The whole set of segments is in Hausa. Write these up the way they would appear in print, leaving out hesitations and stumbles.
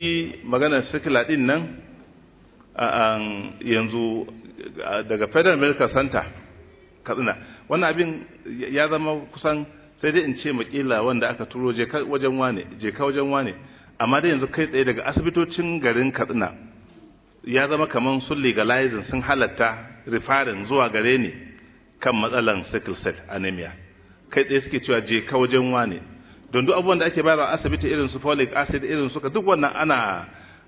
maganar sikila din nan yanzu daga Federal Medical Center Katsina wannan abin ya zama kusan sai dai in ce makila wanda aka turo je ka wajen wane amma dai yanzu kai tsaye daga asibitocin garin Katsina ya zama kaman sun legalizing sun halatta referring zuwa gare ni kan matsalan sickle cell anemia kai tsaye suke cewa je ka wajen wane don duk abubuwan da ake bayarwa a asibiti irin su folic acid irin su duk wannan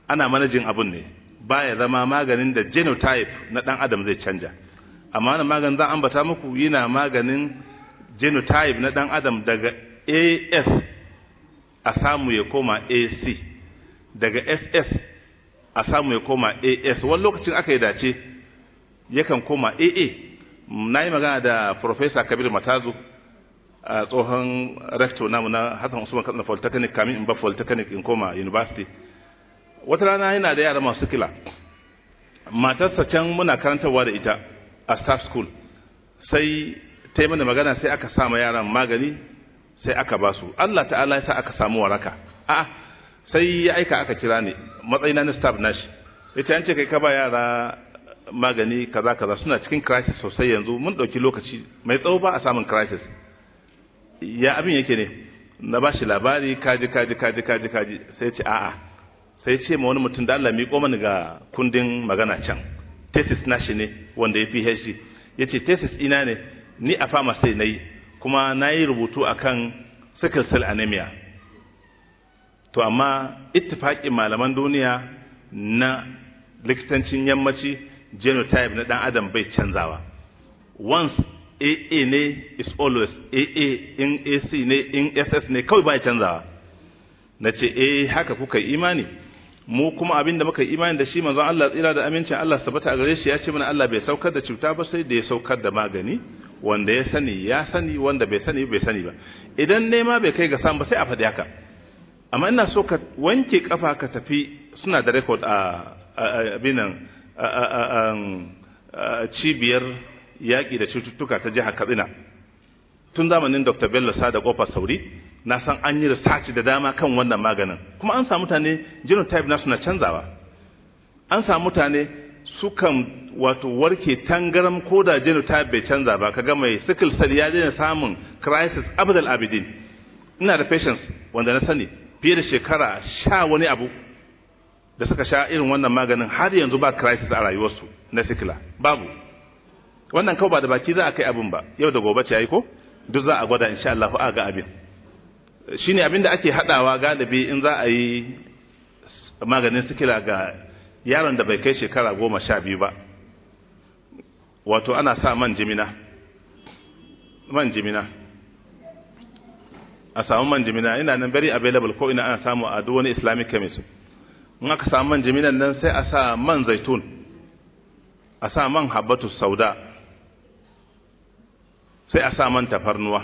ana manajin abun ne baya zama maganin da genotype na dan adam zai canja amma wannan maganin zan ambata muku yana maganin genotype na dan adam daga AS a samu ya koma AC daga SS a samu ya koma AS wani lokacin aka yi dace yakan koma AA na yi magana da Professor Kabir Matazu a tsohon rector namu na Hassan Usman Katsina Polytechnic kamin in ba Polytechnic in koma university wata rana yana da yara masu kila matarsa can muna karantarwa da ita a staff school sai ta yi mana magana sai aka sa ma yaran magani sai aka ba su Allah ta'ala ya sa aka samu waraka sai ya aika aka kira ni matsayina na staff nashi yace an ce kai ka ba yara magani kaza suna cikin crisis sosai yanzu mun dauki lokaci mai tsawo ba a samun crisis ya abin yake ne na bashi labari kaji sai ce sai ce ma wani mutum da Allah miƙo mani ga kundin magana can thesis nashi ne wanda ya PhD yace thesis ina ne ni a pharmacy nayi kuma nayi rubutu akan sickle cell anemia to amma ittifaqin malaman duniya na likitancin yammaci genotype na dan adam bai canzawa once AA ne is always AA in AC ne in SS ne kawai bai canzawa nace haka kuka imani mu kuma abinda muka imani da shi manzon Allah tsira da amincin Allah sabata a gare shi ya ce mana Allah bai saukar da cuta ba sai da ya saukar da magani wanda ya sani wanda bai sani ba idan nema bai kai ga samu ba sai a faɗi haka amma ina so ka wanke kafa ka tafi suna da record a abinan cibiyar yaƙi da cututtuka ta jihar Katsina tun zamanin Dr. Bello Sada Kofar Sauri na san an yi research da dama kan wannan maganin kuma an samu mutane genotype nasu na canzawa an samu mutane sukan wato warke tangaram ko da genotype bai canza ba kaga mai sickle cell ya daina samun crisis abdal abidin ina da patients wanda na sani fiye da shekara 10 wani abu da suka sha irin wannan maganin har yanzu ba crisis a rayuwarsu na sickle babu wannan kawai ba da baki za a kai abin ba yau da gobe ce yayi ko duk za a gwada insha Allah a ga abin shine abin da ake hadawa galibi in za a yi maganin sikila ga yaron da bai kai shekara 12 ba wato ana sa man jimina a samu man jimina ina nan very available ko ina ana samu a duk wani Islamic chemist in aka samu man jiminan nan sai a sa man zaitun a sa man habbatu sauda sai a sa man tafarnuwa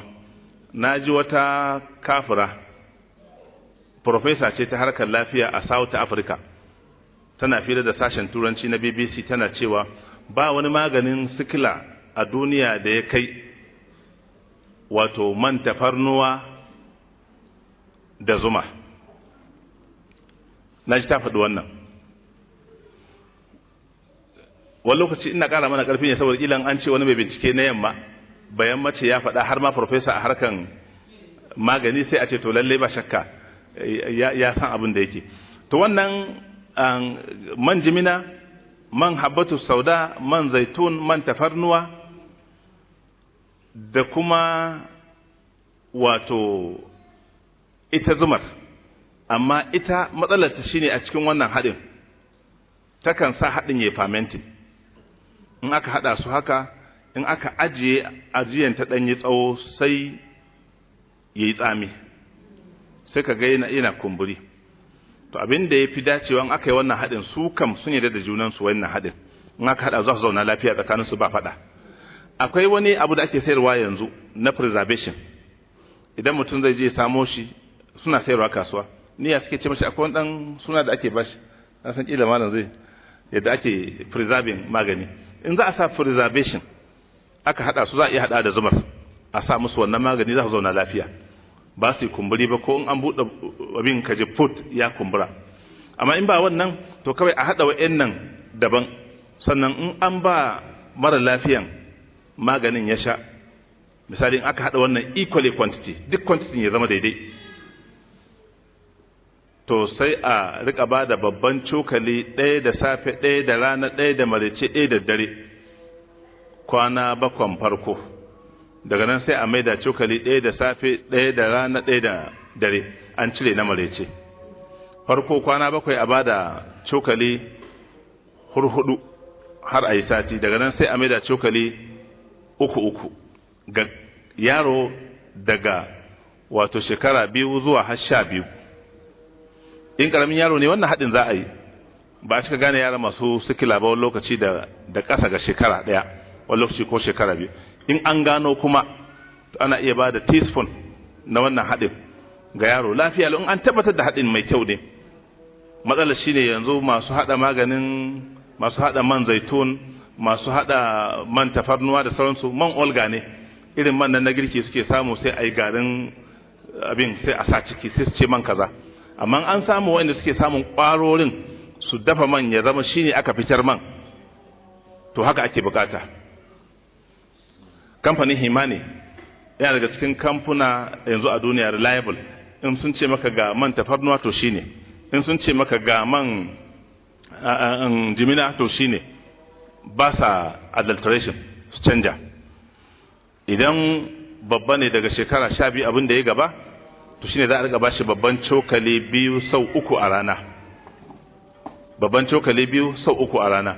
naji wata kafira professor ce ta harkar lafiya a South Africa tana fira da sashen turanci na BBC tana cewa ba wani maganin sikila a duniya da ya kai wato man tafarnuwa da zuma naji ta faɗi wannan wani lokaci ina ƙara mana ƙarfi ne saboda ilan an ce wani mai bincike na yamma bayan mace ya faɗa har ma professor a harkan magani sai a ce to lalle ba shakka ya san abin da yake to wannan man jimina man habbatu sauda man zaitun man tafarnuwa da kuma wato ita zumar amma ita matsalar ta shine a cikin wannan haɗin takan sa haɗin ya fermenting in aka hada su haka in aka ajiyen ta danyi tsawo sai yayi tsami sai ka ga yana kumburi to abin da yafi dacewa in aka yi wannan hadin su kam sun yarda da junan su wannan hadin in aka hada za su zauna lafiya tsakanin su ba fada akwai wani abu da ake sayarwa yanzu na preservation idan mutum zai je samo shi suna sayarwa kasuwa ni ya suke ce mashi akwai dan suna da ake bashi na san kila malam zai yadda ake preserving magani in za a sa preservation aka hada su za a iya hada da zumar a sa musu wannan magani za su zauna lafiya ba su kumburi ba ko in an bude abin kaje foot ya kumbura amma in ba wannan to kawai a haɗa wa'annan daban, sannan in an ba mara lafiyan maganin ya sha, misali in aka haɗa wannan equally quantity, duk quantity ya zama daidai, to sai a rika ba da babban cokali ɗaya da safe, ɗaya da rana, ɗaya da maraice, ɗaya da dare, kwana 7 farko. Daga nan sai a maida cokali ɗaya da safe, ɗaya da rana, ɗaya da dare, an cire na maraice. Farko kwana 7 a bada cokali hurhudu har a yi sati, daga nan sai a maida cokali 3 ga yaro daga wato shekara 2 zuwa har 12. In karamin yaro ne wannan haɗin za a yi, ba a cika gane yara masu sikila ba wani lokaci da ƙasa ga shekara 1, wani lokaci ko shekara 2. In an gano kuma ana iya ba da teaspoon na wannan haɗin ga yaro lafiya, in an tabbatar da haɗin mai kyau ne. Matsalar shine yanzu masu haɗa maganin, masu haɗa man zaitun, masu haɗa man tafarnuwa da sauransu, man olga ne, irin man nan na girki suke samu sai a yi garin abin sai a sa ciki sai su ce man kaza. Amma an samu wanda suke samun ƙwarorin su dafa man ya zama shine aka fitar man, to haka ake bukata. Kamfanin Himani yana daga cikin kamfuna yanzu a duniya reliable. In sun ce maka ga man tafarnuwa to shine, in sun ce maka ga man jimina to shine, ba sa adulteration su canja. Idan babba ne daga shekara 12 abin da ya gaba, to shine za a riga bashi babban cokali 2 sau 3 a rana, babban cokali 2 sau 3 a rana,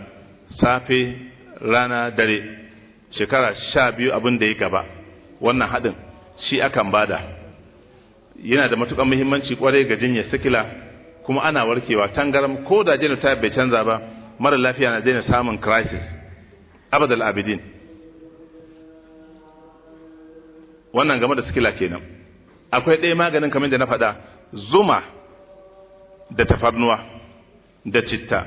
safe, rana, dare. Shekara 12 abin da ya gaba, wannan haɗin shi akan bada. Yana da matuƙar muhimmanci kwarai ga jinyar sikila, kuma ana warkewa tangaram. Ko da genotype bai canza ba, mara lafiya na daina samun crisis abadal abidin. Wannan game da sikila kenan. Akwai ɗaya maganin kamar da na faɗa, zuma da tafarnuwa da citta,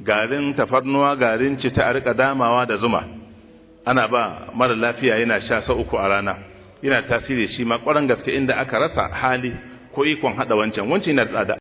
garin tafarnuwa, garin citta a rika damawa da zuma, ana ba mara lafiya yana sha sau 3 a rana. Yana tasiri shi ma ƙwarar gaske inda aka rasa hali ko ikon haɗa wancan yana da tsada.